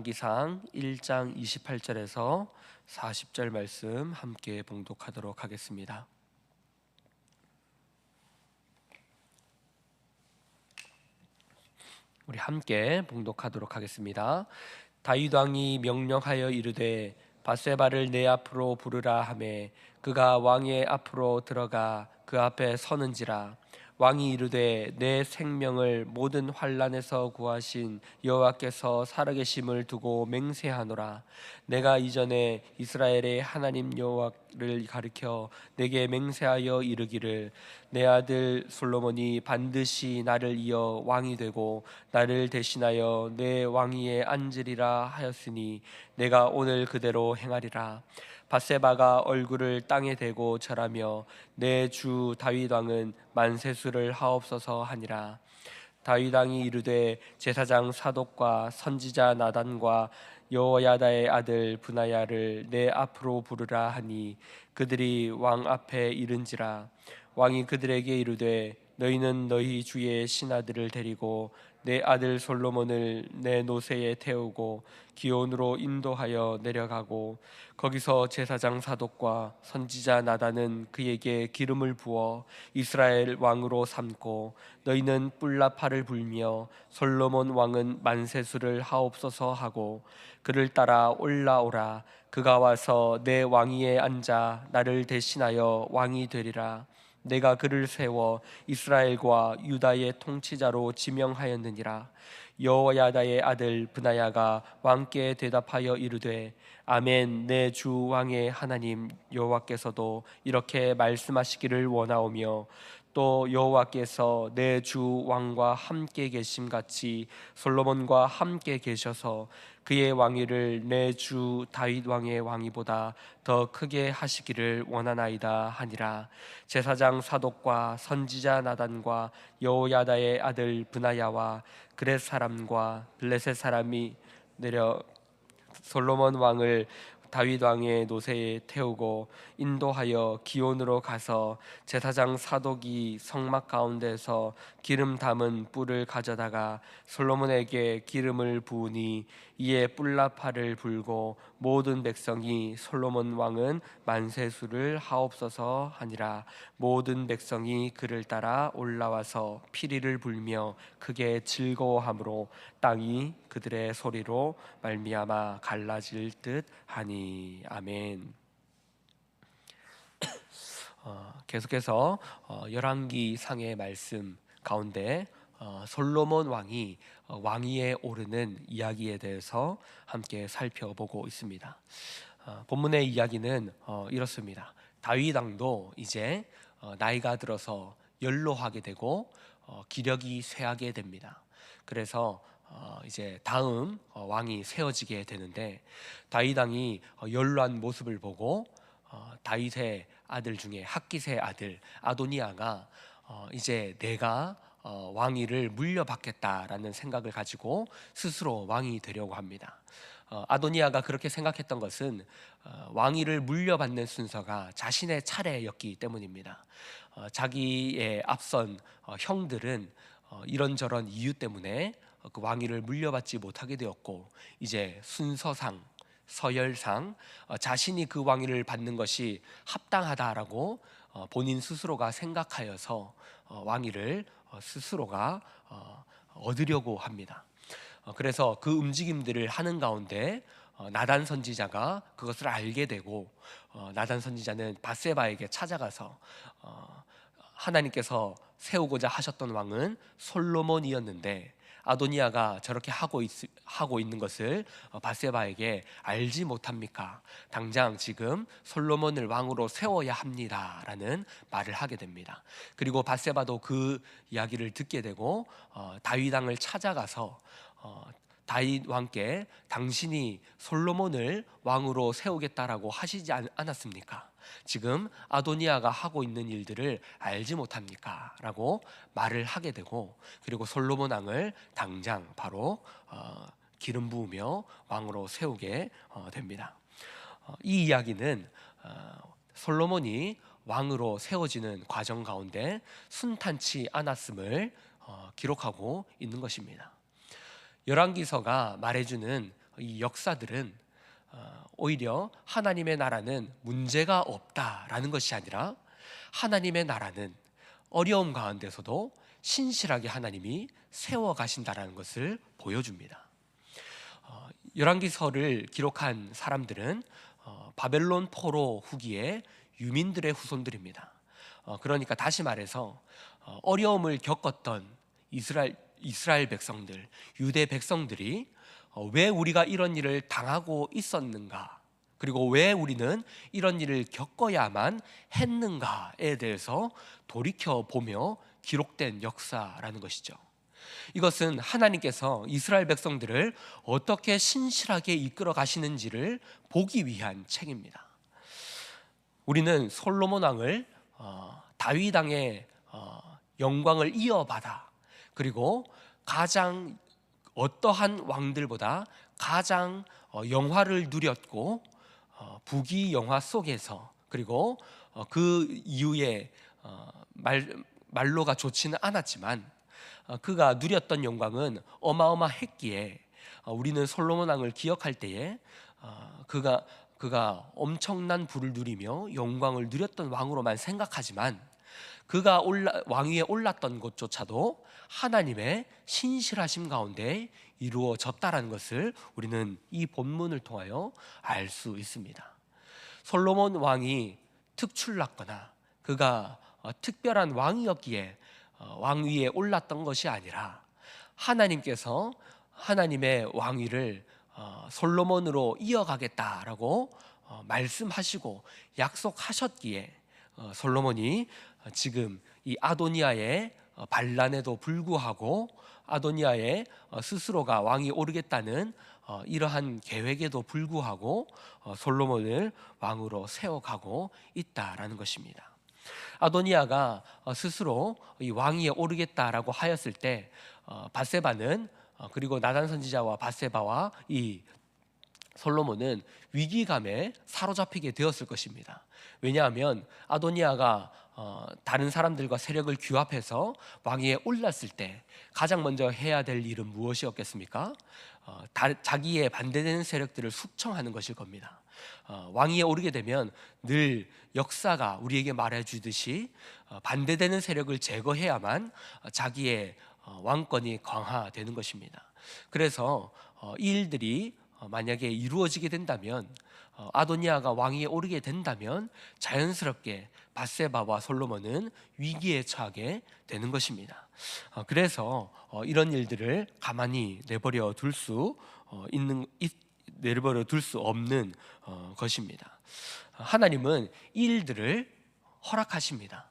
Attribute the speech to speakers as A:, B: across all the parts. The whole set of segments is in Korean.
A: 열왕기상 1장 28절에서 40절 말씀 함께 봉독하도록 하겠습니다. 우리 함께 봉독하도록 하겠습니다. 다윗 왕이 명령하여 이르되 밧세바를 내 앞으로 부르라 하매 그가 왕의 앞으로 들어가 그 앞에 서는지라. 왕이 이르되 내 생명을 모든 환난에서 구하신 여호와께서 살아계심을 두고 맹세하노라. 내가 이전에 이스라엘의 하나님 여호와를 가리켜 내게 맹세하여 이르기를 내 아들 솔로몬이 반드시 나를 이어 왕이 되고 나를 대신하여 내 왕위에 앉으리라 하였으니 내가 오늘 그대로 행하리라. 밧세바가 얼굴을 땅에 대고 절하며 내 주 다윗 왕은 만세수를 하옵소서 하니라. 다윗 왕이 이르되 제사장 사독과 선지자 나단과 여호야다의 아들 브나야를 내 앞으로 부르라 하니 그들이 왕 앞에 이른지라. 왕이 그들에게 이르되 너희는 너희 주의 신하들을 데리고 내 아들 솔로몬을 내 노새에 태우고 기온으로 인도하여 내려가고 거기서 제사장 사독과 선지자 나단은 그에게 기름을 부어 이스라엘 왕으로 삼고 너희는 뿔나팔을 불며 솔로몬 왕은 만세수를 하옵소서 하고 그를 따라 올라오라. 그가 와서 내 왕위에 앉아 나를 대신하여 왕이 되리라. 내가 그를 세워 이스라엘과 유다의 통치자로 지명하였느니라. 여호야다의 아들 브나야가 왕께 대답하여 이르되 아멘. 내 주 왕의 하나님 여호와께서도 이렇게 말씀하시기를 원하오며 또 여호와께서 내 주 왕과 함께 계심 같이 솔로몬과 함께 계셔서 그의 왕위를 내 주 다윗 왕의 왕위보다 더 크게 하시기를 원하나이다 하니라. 제사장 사독과 선지자 나단과 여호야다의 아들 브나야와 그렛 사람과 블레셋 사람이 내려 솔로몬 왕을 다윗 왕의 노새에 태우고 인도하여 기온으로 가서 제사장 사독이 성막 가운데서 기름 담은 뿔을 가져다가 솔로몬에게 기름을 부으니 이에 뿔나팔을 불고 모든 백성이 솔로몬 왕은 만세수를 하옵소서 하니라. 모든 백성이 그를 따라 올라와서 피리를 불며 크게 즐거워함으로 땅이 그들의 소리로 말미암아 갈라질 듯 하니. 아멘. 계속해서 열왕기상의 말씀 가운데 솔로몬 왕이 왕위에 오르는 이야기에 대해서 함께 살펴보고 있습니다. 본문의 이야기는 이렇습니다. 다윗 왕도 이제 나이가 들어서 연로하게 되고 기력이 쇠하게 됩니다. 그래서 이제 다음 왕이 세워지게 되는데 다윗 왕이 연로한 모습을 보고 다윗의 아들 중에 핫깃의 아들 아도니아가 이제 내가 왕위를 물려받겠다라는 생각을 가지고 스스로 왕이 되려고 합니다. 아도니아가 그렇게 생각했던 것은 왕위를 물려받는 순서가 자신의 차례였기 때문입니다. 자기의 앞선 형들은 이런저런 이유 때문에 그 왕위를 물려받지 못하게 되었고 이제 순서상 서열상 자신이 그 왕위를 받는 것이 합당하다라고 본인 스스로가 생각하여서 왕위를 스스로가 얻으려고 합니다. 그래서 그 움직임들을 하는 가운데 나단 선지자가 그것을 알게 되고 나단 선지자는 밧세바에게 찾아가서 하나님께서 세우고자 하셨던 왕은 솔로몬이었는데 아도니아가 저렇게 하고 있는 것을 밧세바에게 알지 못합니까? 당장 지금 솔로몬을 왕으로 세워야 합니다라는 말을 하게 됩니다. 그리고 밧세바도 그 이야기를 듣게 되고 다윗 왕을 찾아가서 다윗 왕께 당신이 솔로몬을 왕으로 세우겠다라고 하시지 않았습니까? 지금 아도니아가 하고 있는 일들을 알지 못합니까? 라고 말을 하게 되고 그리고 솔로몬 왕을 당장 바로 기름 부으며 왕으로 세우게 됩니다. 이 이야기는 솔로몬이 왕으로 세워지는 과정 가운데 순탄치 않았음을 기록하고 있는 것입니다. 열왕기서가 말해주는 이 역사들은 오히려 하나님의 나라는 문제가 없다라는 것이 아니라 하나님의 나라는 어려움 가운데서도 신실하게 하나님이 세워가신다라는 것을 보여줍니다. 열왕기서를 기록한 사람들은 바벨론 포로 후기에 유민들의 후손들입니다. 그러니까 다시 말해서 어려움을 겪었던 이스라엘 백성들, 유대 백성들이 왜 우리가 이런 일을 당하고 있었는가, 그리고 왜 우리는 이런 일을 겪어야만 했는가에 대해서 돌이켜보며 기록된 역사라는 것이죠. 이것은 하나님께서 이스라엘 백성들을 어떻게 신실하게 이끌어 가시는지를 보기 위한 책입니다. 우리는 솔로몬 왕을 다윗 왕의 영광을 이어받아, 그리고 가장 어떠한 왕들보다 가장 영화를 누렸고 부귀 영화 속에서, 그리고 그 이후에 말로가 좋지는 않았지만 그가 누렸던 영광은 어마어마했기에 우리는 솔로몬 왕을 기억할 때에 그가 엄청난 부를 누리며 영광을 누렸던 왕으로만 생각하지만 그가 왕위에 올랐던 것조차도 하나님의 신실하심 가운데 이루어졌다라는 것을 우리는 이 본문을 통하여 알 수 있습니다. 솔로몬 왕이 특출났거나 그가 특별한 왕이었기에 왕위에 올랐던 것이 아니라 하나님께서 하나님의 왕위를 솔로몬으로 이어가겠다라고 말씀하시고 약속하셨기에 솔로몬이 지금 이 아도니아의 반란에도 불구하고 아도니아의 스스로가 왕이 오르겠다는 이러한 계획에도 불구하고 솔로몬을 왕으로 세워가고 있다라는 것입니다. 아도니아가 스스로 이 왕위에 오르겠다라고 하였을 때 밧세바는 그리고 나단 선지자와 밧세바와 이 솔로몬은 위기감에 사로잡히게 되었을 것입니다. 왜냐하면 아도니아가 다른 사람들과 세력을 규합해서 왕위에 올랐을 때 가장 먼저 해야 될 일은 무엇이었겠습니까? 자기에 반대되는 세력들을 숙청하는 것일 겁니다. 왕위에 오르게 되면 늘 역사가 우리에게 말해주듯이 반대되는 세력을 제거해야만 자기의 왕권이 강화되는 것입니다. 그래서 이 일들이 만약에 이루어지게 된다면, 아도니아가 왕위에 오르게 된다면 자연스럽게 밧세바와 솔로몬은 위기에 처하게 되는 것입니다. 그래서 이런 일들을 가만히 내버려 둘 수 없는 것입니다. 하나님은 이 일들을 허락하십니다.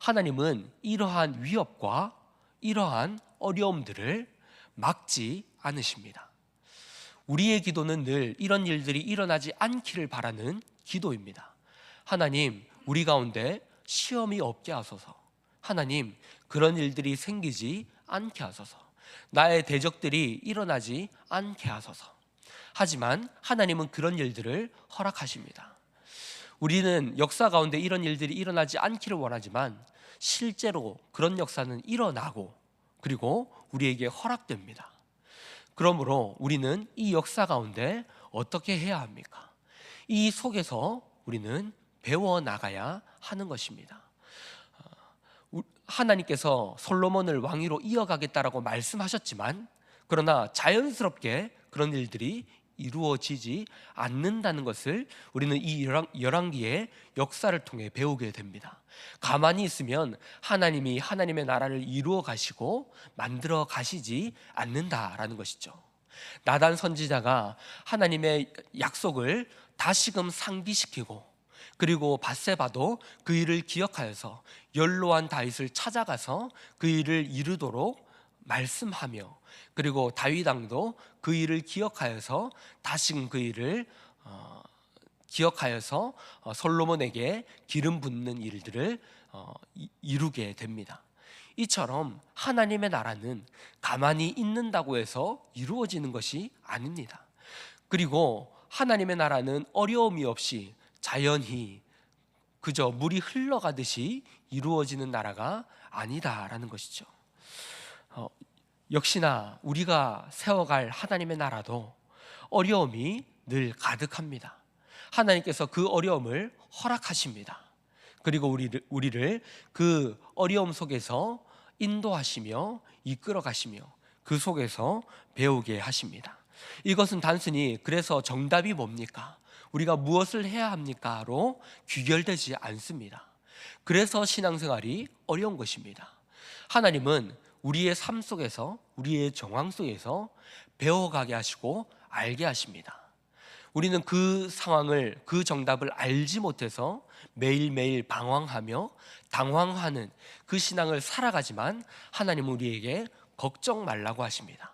A: 하나님은 이러한 위협과 이러한 어려움들을 막지 않으십니다. 우리의 기도는 늘 이런 일들이 일어나지 않기를 바라는 기도입니다. 하나님, 우리 가운데 시험이 없게 하소서. 하나님, 그런 일들이 생기지 않게 하소서. 나의 대적들이 일어나지 않게 하소서. 하지만 하나님은 그런 일들을 허락하십니다. 우리는 역사 가운데 이런 일들이 일어나지 않기를 원하지만 실제로 그런 역사는 일어나고 그리고 우리에게 허락됩니다. 그러므로 우리는 이 역사 가운데 어떻게 해야 합니까? 이 속에서 우리는 배워나가야 하는 것입니다. 하나님께서 솔로몬을 왕위로 이어가겠다라고 말씀하셨지만 그러나 자연스럽게 그런 일들이 이루어지지 않는다는 것을 우리는 이 열왕기의 역사를 통해 배우게 됩니다. 가만히 있으면 하나님이 하나님의 나라를 이루어 가시고 만들어 가시지 않는다라는 것이죠. 나단 선지자가 하나님의 약속을 다시금 상기시키고 그리고 밧세바도 그 일을 기억하여서 연로한 다윗을 찾아가서 그 일을 이루도록 말씀하며, 그리고 다윗 왕도 그 일을 기억하여서 다시금 그 일을 기억하여서 솔로몬에게 기름 붓는 일들을 이루게 됩니다. 이처럼 하나님의 나라는 가만히 있는다고 해서 이루어지는 것이 아닙니다. 그리고 하나님의 나라는 어려움이 없이 자연히 그저 물이 흘러가듯이 이루어지는 나라가 아니다라는 것이죠. 역시나 우리가 세워갈 하나님의 나라도 어려움이 늘 가득합니다. 하나님께서 그 어려움을 허락하십니다. 그리고 우리를 그 어려움 속에서 인도하시며 이끌어 가시며 그 속에서 배우게 하십니다. 이것은 단순히 그래서 정답이 뭡니까? 우리가 무엇을 해야 합니까?로 귀결되지 않습니다. 그래서 신앙생활이 어려운 것입니다. 하나님은 우리의 삶 속에서, 우리의 정황 속에서 배워가게 하시고 알게 하십니다. 우리는 그 상황을, 그 정답을 알지 못해서 매일매일 방황하며 당황하는 그 신앙을 살아가지만 하나님은 우리에게 걱정 말라고 하십니다.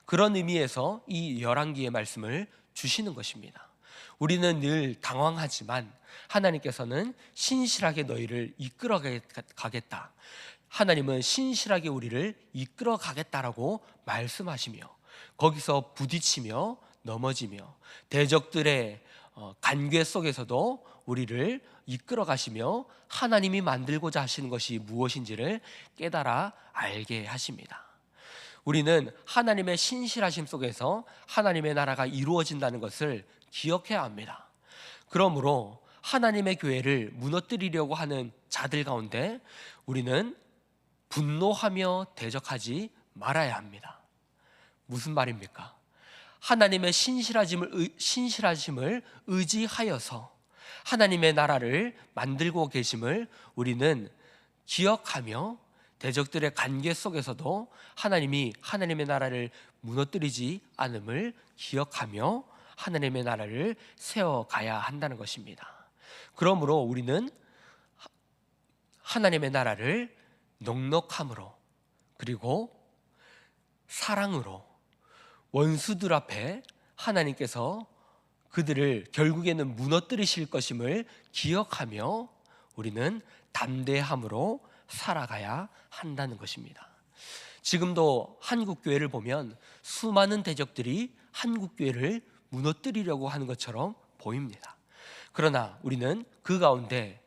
A: 그런 의미에서 이 열왕기의 말씀을 주시는 것입니다. 우리는 늘 당황하지만 하나님께서는 신실하게 너희를 이끌어 가겠다. 하나님은 신실하게 우리를 이끌어 가겠다라고 말씀하시며 거기서 부딪히며 넘어지며 대적들의 간궤 속에서도 우리를 이끌어 가시며 하나님이 만들고자 하시는 것이 무엇인지를 깨달아 알게 하십니다. 우리는 하나님의 신실하심 속에서 하나님의 나라가 이루어진다는 것을 기억해야 합니다. 그러므로 하나님의 교회를 무너뜨리려고 하는 자들 가운데 우리는 분노하며 대적하지 말아야 합니다. 무슨 말입니까? 하나님의 신실하심을 의지하여서 하나님의 나라를 만들고 계심을 우리는 기억하며 대적들의 관계 속에서도 하나님이 하나님의 나라를 무너뜨리지 않음을 기억하며 하나님의 나라를 세워가야 한다는 것입니다. 그러므로 우리는 하나님의 나라를 넉넉함으로 그리고 사랑으로 원수들 앞에 하나님께서 그들을 결국에는 무너뜨리실 것임을 기억하며 우리는 담대함으로 살아가야 한다는 것입니다. 지금도 한국교회를 보면 수많은 대적들이 한국교회를 무너뜨리려고 하는 것처럼 보입니다. 그러나 우리는 그 가운데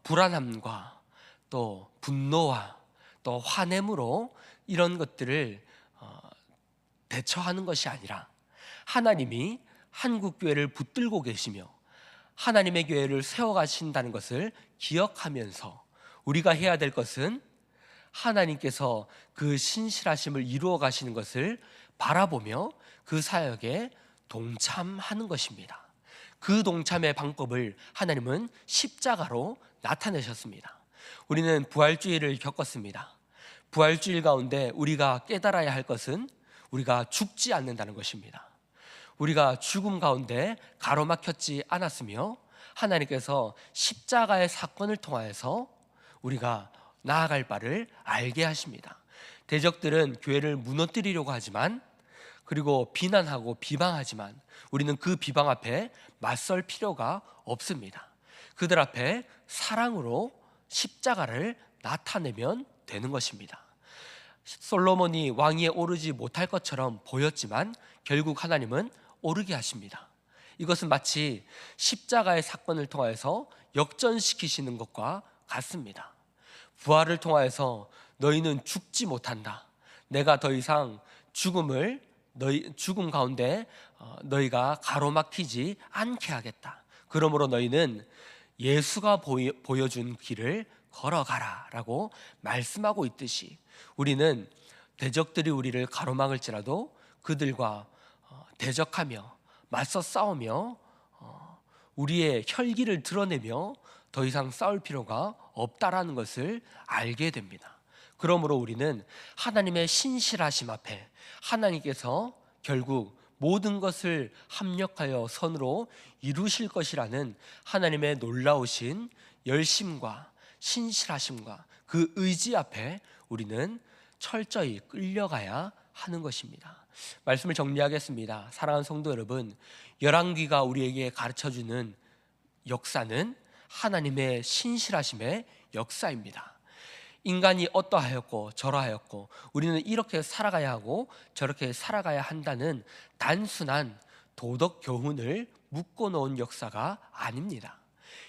A: 불안함과 또 분노와 또 화냄으로 이런 것들을 대처하는 것이 아니라 하나님이 한국교회를 붙들고 계시며 하나님의 교회를 세워가신다는 것을 기억하면서 우리가 해야 될 것은 하나님께서 그 신실하심을 이루어 가시는 것을 바라보며 그 사역에 동참하는 것입니다. 그 동참의 방법을 하나님은 십자가로 나타내셨습니다. 우리는 부활주의를 겪었습니다. 부활주일 가운데 우리가 깨달아야 할 것은 우리가 죽지 않는다는 것입니다. 우리가 죽음 가운데 가로막혔지 않았으며 하나님께서 십자가의 사건을 통하여서 우리가 나아갈 바를 알게 하십니다. 대적들은 교회를 무너뜨리려고 하지만 그리고 비난하고 비방하지만 우리는 그 비방 앞에 맞설 필요가 없습니다. 그들 앞에 사랑으로 십자가를 나타내면 되는 것입니다. 솔로몬이 왕위에 오르지 못할 것처럼 보였지만 결국 하나님은 오르게 하십니다. 이것은 마치 십자가의 사건을 통해서 역전시키시는 것과 같습니다. 부활을 통하여서 너희는 죽지 못한다. 내가 더 이상 죽음 가운데 너희가 가로막히지 않게 하겠다. 그러므로 너희는 예수가 보여준 길을 걸어가라 라고 말씀하고 있듯이 우리는 대적들이 우리를 가로막을지라도 그들과 대적하며 맞서 싸우며 우리의 혈기를 드러내며 더 이상 싸울 필요가 없다라는 것을 알게 됩니다. 그러므로 우리는 하나님의 신실하심 앞에 하나님께서 결국 모든 것을 합력하여 선으로 이루실 것이라는 하나님의 놀라우신 열심과 신실하심과 그 의지 앞에 우리는 철저히 끌려가야 하는 것입니다. 말씀을 정리하겠습니다. 사랑하는 성도 여러분, 열왕기가 우리에게 가르쳐주는 역사는 하나님의 신실하심의 역사입니다. 인간이 어떠하였고 저러하였고 우리는 이렇게 살아가야 하고 저렇게 살아가야 한다는 단순한 도덕 교훈을 묶어놓은 역사가 아닙니다.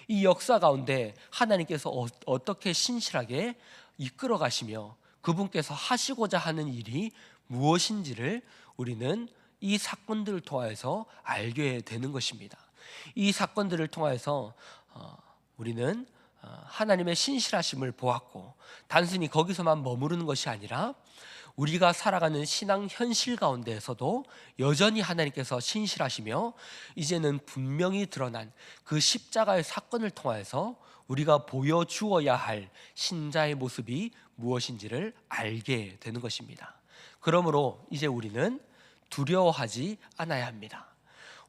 A: 이 역사 가운데 하나님께서 어떻게 신실하게 이끌어 가시며 그분께서 하시고자 하는 일이 무엇인지를 우리는 이 사건들을 통하여서 알게 되는 것입니다. 이 사건들을 통하여서 우리는 하나님의 신실하심을 보았고, 단순히 거기서만 머무르는 것이 아니라 우리가 살아가는 신앙 현실 가운데에서도 여전히 하나님께서 신실하시며, 이제는 분명히 드러난 그 십자가의 사건을 통하여서 우리가 보여주어야 할 신자의 모습이 무엇인지를 알게 되는 것입니다. 그러므로 이제 우리는 두려워하지 않아야 합니다.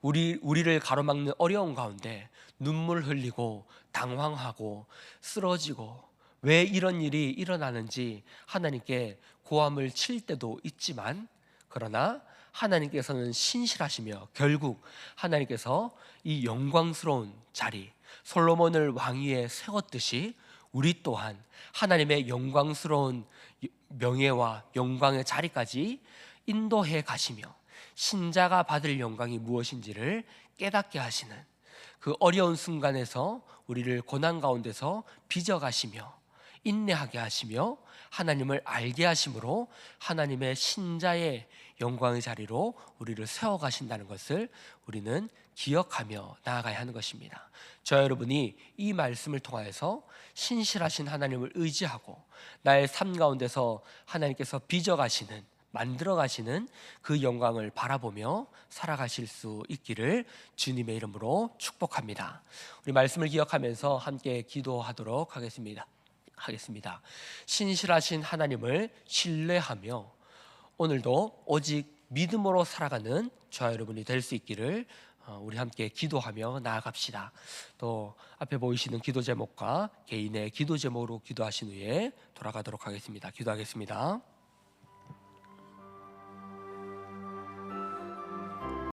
A: 우리를 가로막는 어려운 가운데 눈물 흘리고 당황하고 쓰러지고 왜 이런 일이 일어나는지 하나님께 고함을 칠 때도 있지만, 그러나 하나님께서는 신실하시며 결국 하나님께서 이 영광스러운 자리, 솔로몬을 왕위에 세웠듯이 우리 또한 하나님의 영광스러운 명예와 영광의 자리까지 인도해 가시며 신자가 받을 영광이 무엇인지를 깨닫게 하시는, 그 어려운 순간에서 우리를 고난 가운데서 빚어가시며 인내하게 하시며 하나님을 알게 하심으로 하나님의 신자의 영광의 자리로 우리를 세워가신다는 것을 우리는 기억하며 나아가야 하는 것입니다. 저와 여러분이 이 말씀을 통하여서 신실하신 하나님을 의지하고 나의 삶 가운데서 하나님께서 빚어가시는, 만들어가시는 그 영광을 바라보며 살아가실 수 있기를 주님의 이름으로 축복합니다. 우리 말씀을 기억하면서 함께 기도하도록 하겠습니다. 신실하신 하나님을 신뢰하며 오늘도 오직 믿음으로 살아가는 저와 여러분이 될 수 있기를 우리 함께 기도하며 나아갑시다. 또 앞에 보이시는 기도 제목과 개인의 기도 제목으로 기도하신 후에 돌아가도록 하겠습니다. 기도하겠습니다.